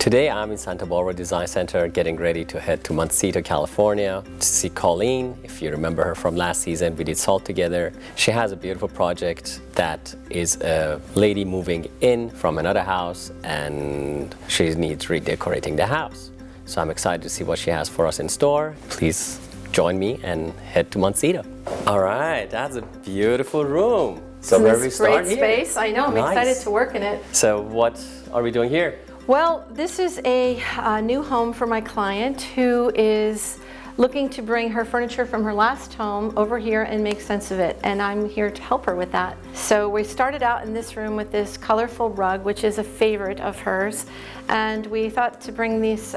Today I'm in Santa Barbara Design Center getting ready to head to Montecito, California to see Colleen. If you remember her from last season, we did Salt together. She has a beautiful project that is a lady moving in from another house and she needs redecorating the house. So I'm excited to see what she has for us in store. Please join me and head to Montecito. All right, that's a beautiful room. So where we start here? Great space. I know, I'm excited to work in it. So what are we doing here? Well, this is a new home for my client who is looking to bring her furniture from her last home over here and make sense of it, and I'm here to help her with that. So we started out in this room with this colorful rug, which is a favorite of hers, and we thought to bring this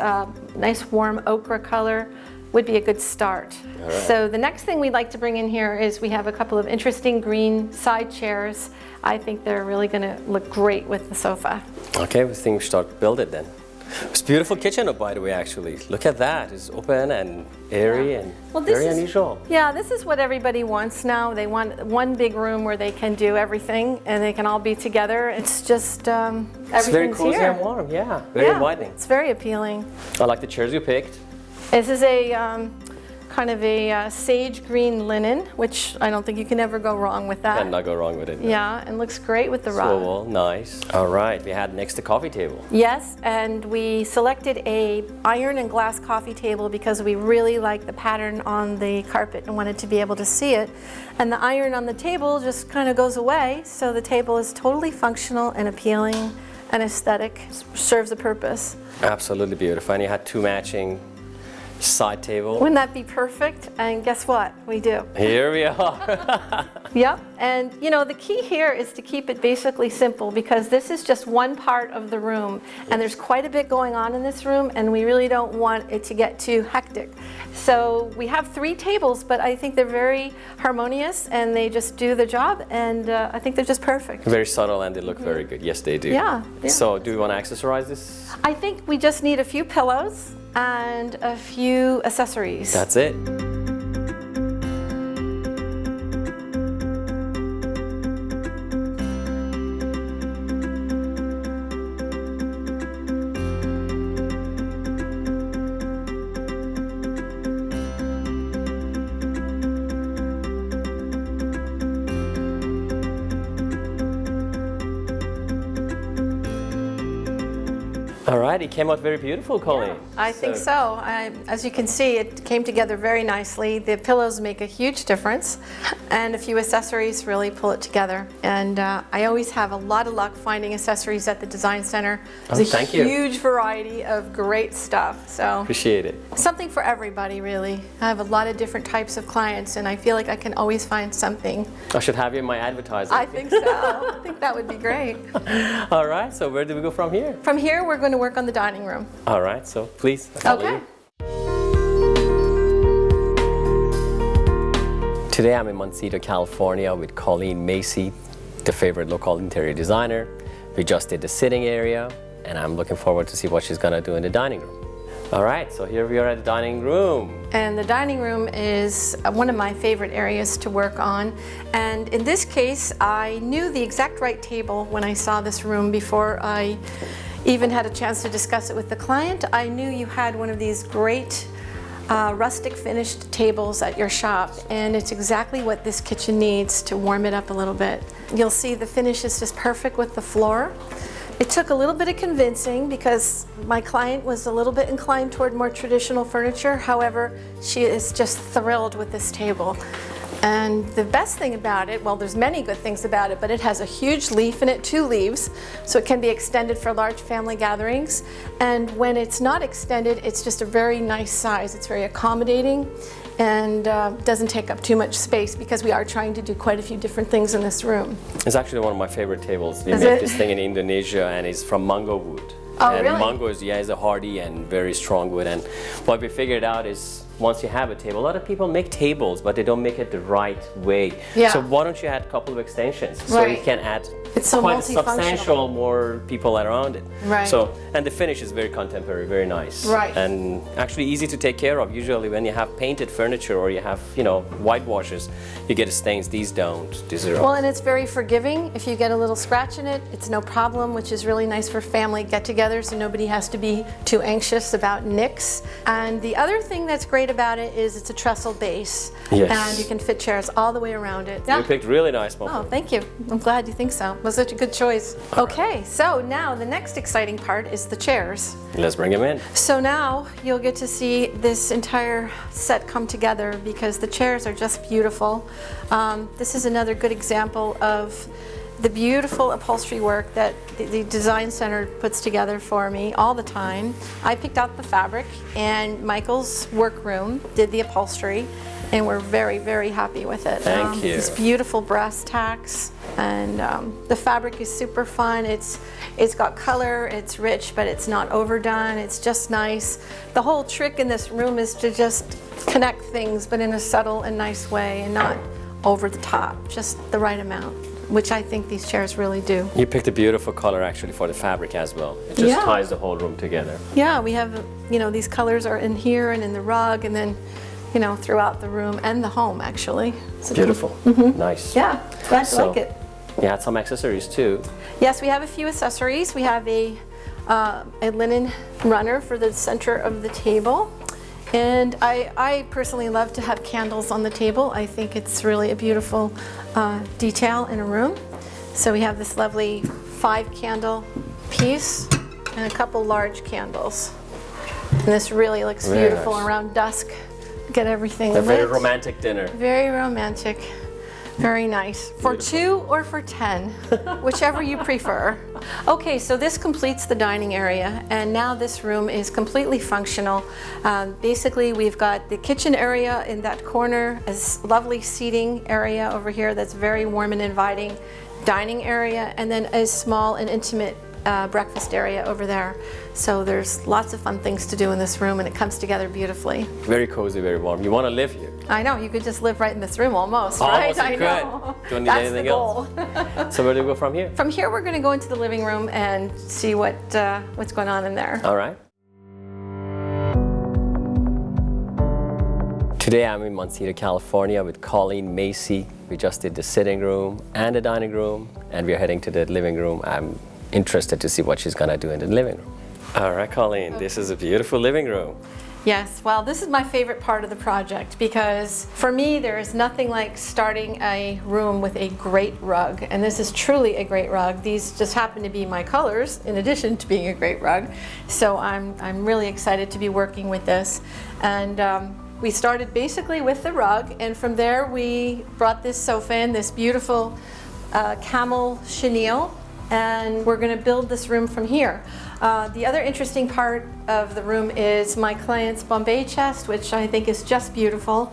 nice warm ochre color would be a good start. All right. So the next thing we'd like to bring in here is we have a couple of interesting green side chairs. I think they're really going to look great with the sofa. Okay, we think we should start to build it then. It's a beautiful kitchen, by the way, actually. Look at that. It's open and airy and very unusual. Yeah, this is what everybody wants now. They want one big room where they can do everything and they can all be together. It's just everything's here. It's very cozy and warm, yeah. Very inviting. It's very appealing. I like the chairs you picked. This is a kind of a sage green linen, which I don't think you can ever go wrong with that. Can not go wrong with it. No. Yeah, and looks great with the rug. So nice. All right, we had next the coffee table. Yes, and we selected a iron and glass coffee table because we really like the pattern on the carpet and wanted to be able to see it. And the iron on the table just kind of goes away, so the table is totally functional and appealing and aesthetic, serves a purpose. Absolutely beautiful. And you had two matching side table. Wouldn't that be perfect? And guess what? We do. Here we are. Yep, and you know, the key here is to keep it basically simple because this is just one part of the room and there's quite a bit going on in this room and we really don't want it to get too hectic. So we have 3 tables, but I think they're very harmonious and they just do the job, and I think they're just perfect. Very subtle and they look very good. Yes, they do. Yeah. So do we want to accessorize this? I think we just need a few pillows and a few accessories. That's it. All right, it came out very beautiful, Colleen. Yeah, I think so. As you can see, it came together very nicely. The pillows make a huge difference, and a few accessories really pull it together. And I always have a lot of luck finding accessories at the Design Center. There's a huge variety of great stuff. So appreciate it. Something for everybody, really. I have a lot of different types of clients, and I feel like I can always find something. I should have you in my advertising. I think so. I think that would be great. All right, so where do we go from here? From here, we're going to work on the dining room. All right, so please. Okay. Today I'm in Montecito, California with Colleen Macey, the favorite local interior designer. We just did the sitting area and I'm looking forward to see what she's gonna do in the dining room. All right, so here we are at the dining room. And the dining room is one of my favorite areas to work on. And in this case, I knew the exact right table when I saw this room before I even had a chance to discuss it with the client. I knew you had one of these great rustic finished tables at your shop, and it's exactly what this kitchen needs to warm it up a little bit. You'll see the finish is just perfect with the floor. It took a little bit of convincing because my client was a little bit inclined toward more traditional furniture. However, she is just thrilled with this table. And the best thing about it, well, there's many good things about it, but it has a huge leaf in it, 2 leaves, so it can be extended for large family gatherings. And when it's not extended, it's just a very nice size. It's very accommodating and doesn't take up too much space because we are trying to do quite a few different things in this room. It's actually one of my favorite tables. We made this thing in Indonesia and it's from mango wood. Oh, and really? mango is a hardy and very strong wood, and what we figured out is once you have a table, a lot of people make tables, but they don't make it the right way. Yeah. So why don't you add a couple of extensions so Right. you can add It's so quite a multifunctional. substantial more people around it. Right. So, and the finish is very contemporary, very nice. Right. And actually easy to take care of. Usually when you have painted furniture or you have, whitewashes, you get stains. These don't. These are Well, and it's very forgiving. If you get a little scratch in it, it's no problem, which is really nice for family get-togethers, so nobody has to be too anxious about nicks. And the other thing that's great about it is it's a trestle base. Yes. And you can fit chairs all the way around it. You picked really nice one. Oh, thank you. I'm glad you think so. It was such a good choice. Okay, so now the next exciting part is the chairs. Let's bring them in. So now you'll get to see this entire set come together because the chairs are just beautiful. This is another good example of the beautiful upholstery work that the Design Center puts together for me all the time. I picked out the fabric and Michael's workroom did the upholstery, and we're very, very happy with it. Thank you. These beautiful brass tacks, and the fabric is super fun. It's got color, it's rich, but it's not overdone. It's just nice. The whole trick in this room is to just connect things, but in a subtle and nice way, and not over the top, just the right amount, which I think these chairs really do. You picked a beautiful color actually for the fabric as well. It just Yeah. ties the whole room together. Yeah, we have, these colors are in here and in the rug, and then, throughout the room and the home, actually. So Beautiful. Nice. Yeah, glad you So- like it. You had some accessories too. Yes, we have a few accessories. We have a linen runner for the center of the table. And I personally love to have candles on the table. I think it's really a beautiful detail in a room. So we have this lovely 5-candle piece and a couple large candles. And this really looks Very beautiful nice. around dusk. Get everything A very lit. romantic dinner. Very romantic. Very nice. For 2 or for 10, whichever you prefer. Okay, so this completes the dining area, and now this room is completely functional. Basically, we've got the kitchen area in that corner, a lovely seating area over here that's very warm and inviting, dining area, and then a small and intimate breakfast area over there. So there's lots of fun things to do in this room, and it comes together beautifully. Very cozy, very warm. You want to live here. I know, you could just live right in this room almost, Almost right? you I could. know. Don't need That's anything the goal. else. So where do we go from here? From here, we're going to go into the living room and see what's going on in there. All right. Today I'm in Montecito, California with Colleen Macey. We just did the sitting room and the dining room, and we're heading to the living room. I'm interested to see what she's gonna do in the living room. All right, Colleen, this is a beautiful living room. Yes, well, this is my favorite part of the project because for me, there is nothing like starting a room with a great rug. And this is truly a great rug. These just happen to be my colors in addition to being a great rug. So I'm really excited to be working with this. And we started basically with the rug, and from there we brought this sofa in, this beautiful camel chenille, and we're going to build this room from here. The other interesting part of the room is my client's Bombay chest, which I think is just beautiful.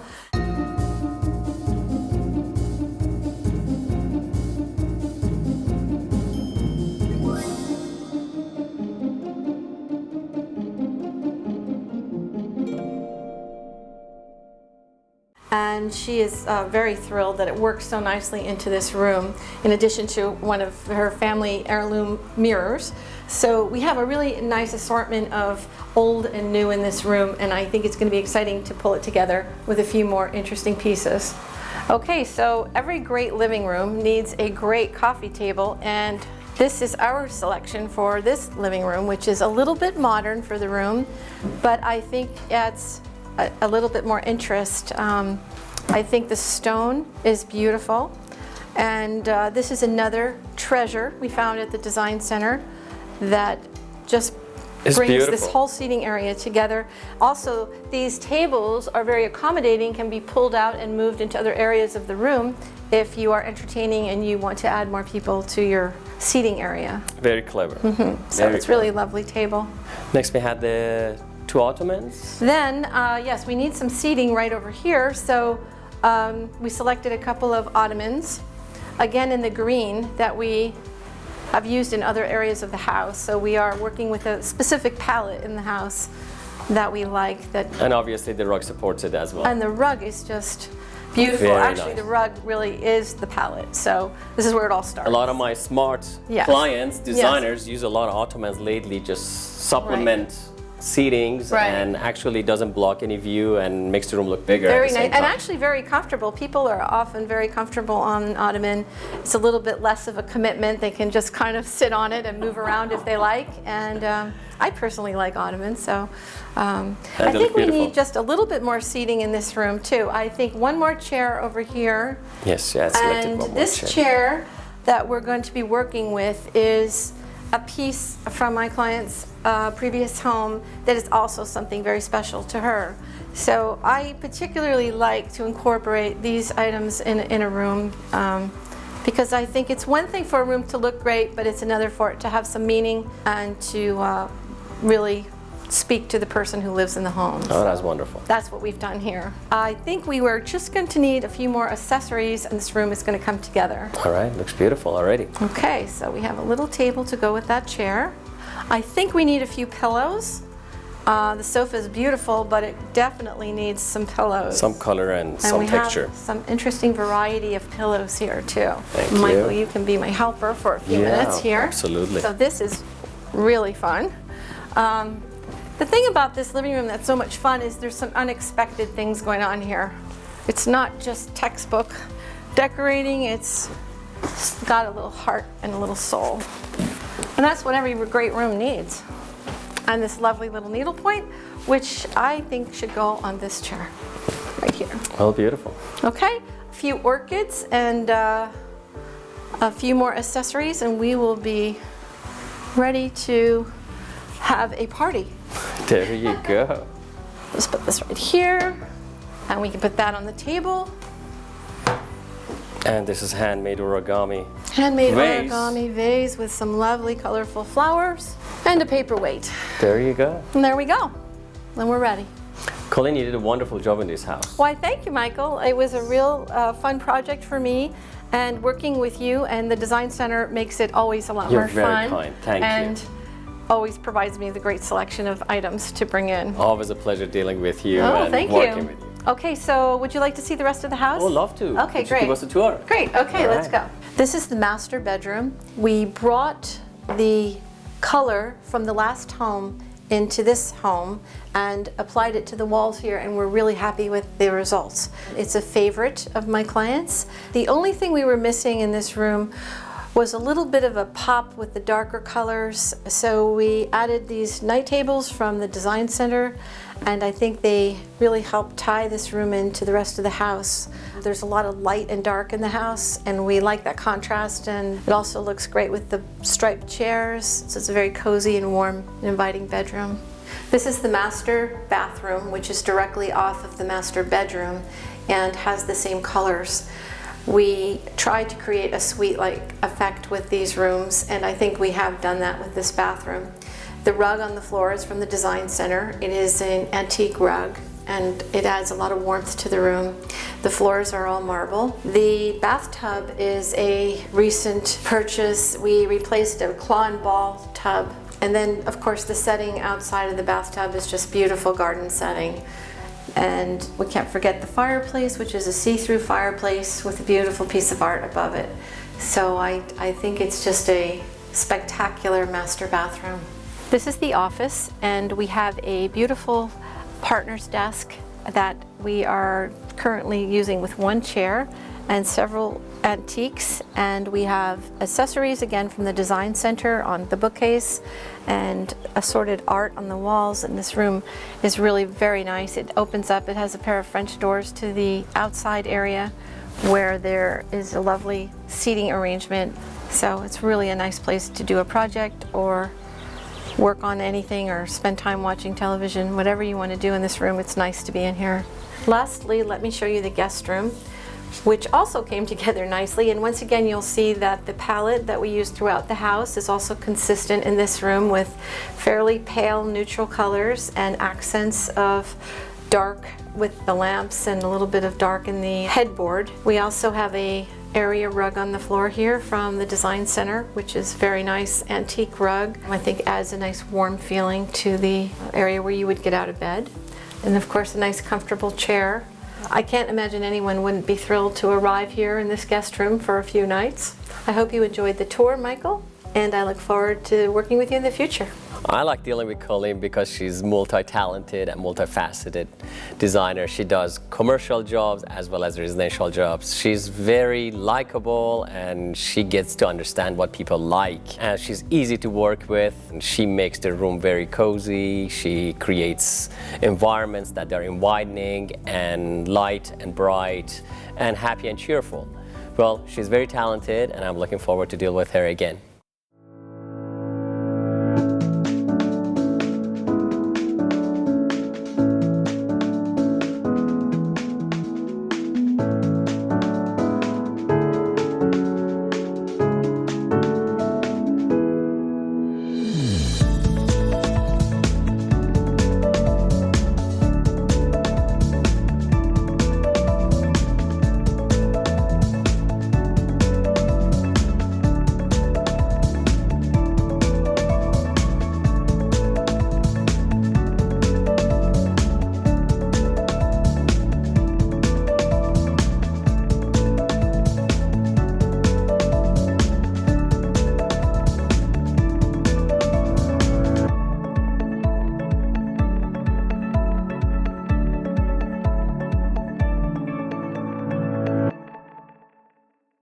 And she is very thrilled that it works so nicely into this room, in addition to one of her family heirloom mirrors. So we have a really nice assortment of old and new in this room, and I think it's going to be exciting to pull it together with a few more interesting pieces. Okay, so every great living room needs a great coffee table, and this is our selection for this living room, which is a little bit modern for the room, but I think adds a little bit more interest. I think the stone is beautiful, and this is another treasure we found at the Design Center that just brings beautiful. this whole seating area together. Also, these tables are very accommodating, can be pulled out and moved into other areas of the room if you are entertaining and you want to add more people to your seating area. Very clever. So it's really a lovely table. Next we had the 2 ottomans. Then, yes, we need some seating right over here, so we selected a couple of ottomans, again in the green that we have used in other areas of the house. So we are working with a specific palette in the house that we like. And obviously the rug supports it as well. And the rug is just beautiful. Very Actually, nice. the rug really is the palette. So this is where it all starts. A lot of my smart Yes. clients, Yes. designers, use a lot of ottomans lately, just supplement seatings Right. and actually doesn't block any view and makes the room look bigger. Very at the nice, same and time. actually very comfortable. People are often very comfortable on an ottoman. It's a little bit less of a commitment. They can just kind of sit on it and move around if they like. And I personally like ottomans, so I they look think we beautiful. need just a little bit more seating in this room too. I think one more chair over here. Yes, yeah, I selected And one more this chair. chair that we're going to be working with is a piece from my client's previous home that is also something very special to her. So I particularly like to incorporate these items in a room because I think it's one thing for a room to look great, but it's another for it to have some meaning and to really speak to the person who lives in the home. Oh, that's wonderful. That's what we've done here. I think we were just going to need a few more accessories and this room is going to come together. All right, looks beautiful already. Okay, so we have a little table to go with that chair. I think we need a few pillows. The sofa is beautiful, but it definitely needs some pillows. Some color and And some we texture. have some interesting variety of pillows here too. Thank Michael, you. you can be my helper for a few Yeah, minutes here. absolutely. So this is really fun. The thing about this living room that's so much fun is there's some unexpected things going on here. It's not just textbook decorating, it's got a little heart and a little soul. And that's what every great room needs. And this lovely little needlepoint, which I think should go on this chair right here. Oh, beautiful. Okay, a few orchids and a few more accessories and we will be ready to have a party. There you go. Let's put this right here and we can put that on the table. And this is handmade origami. Handmade Vase. origami vase with some lovely colorful flowers and a paperweight. There you go. And there we go. Then we're ready. Colleen, you did a wonderful job in this house. Why, thank you, Michael. It was a real fun project for me, and working with you and the Design Center makes it always a lot You're more very fun. kind. Thank you. And always provides me the great selection of items to bring in. Always a pleasure dealing with you Oh, and thank working you. with you. Okay, so would you like to see the rest of the house? Oh, love to. Okay, Would you great. Give us a tour. Great, okay, All let's right. go. This is the master bedroom. We brought the color from the last home into this home and applied it to the walls here, and we're really happy with the results. It's a favorite of my clients. The only thing we were missing in this room was a little bit of a pop with the darker colors, so we added these night tables from the Design Center, and I think they really help tie this room into the rest of the house. There's a lot of light and dark in the house, and we like that contrast, and it also looks great with the striped chairs, so it's a very cozy and warm and inviting bedroom. This is the master bathroom, which is directly off of the master bedroom and has the same colors. We tried to create a suite-like effect with these rooms, and I think we have done that with this bathroom. The rug on the floor is from the Design Center. It is an antique rug, and it adds a lot of warmth to the room. The floors are all marble. The bathtub is a recent purchase. We replaced a claw and ball tub, and then, of course, the setting outside of the bathtub is just beautiful garden setting. And we can't forget the fireplace, which is a see-through fireplace with a beautiful piece of art above it. So I think it's just a spectacular master bathroom. This is the office, and we have a beautiful partner's desk that we are currently using with one chair and several antiques, and we have accessories again from the Design Center on the bookcase and assorted art on the walls, and this room is really very nice. It opens up, it has a pair of French doors to the outside area where there is a lovely seating arrangement, so it's really a nice place to do a project or work on anything or spend time watching television. Whatever you want to do in this room, it's nice to be in here. Lastly, let me show you the guest room, which also came together nicely, and once again you'll see that the palette that we use throughout the house is also consistent in this room with fairly pale neutral colors and accents of dark with the lamps and a little bit of dark in the headboard. We also have a area rug on the floor here from the Design Center, which is very nice antique rug. I think adds a nice warm feeling to the area where you would get out of bed. And of course a nice comfortable chair. I can't imagine anyone wouldn't be thrilled to arrive here in this guest room for a few nights. I hope you enjoyed the tour, Michael, and I look forward to working with you in the future. I like dealing with Colleen because she's multi-talented and multifaceted designer. She does commercial jobs as well as residential jobs. She's very likable and she gets to understand what people like. And she's easy to work with. And she makes the room very cozy. She creates environments that are inviting and light and bright and happy and cheerful. Well, she's very talented and I'm looking forward to deal with her again.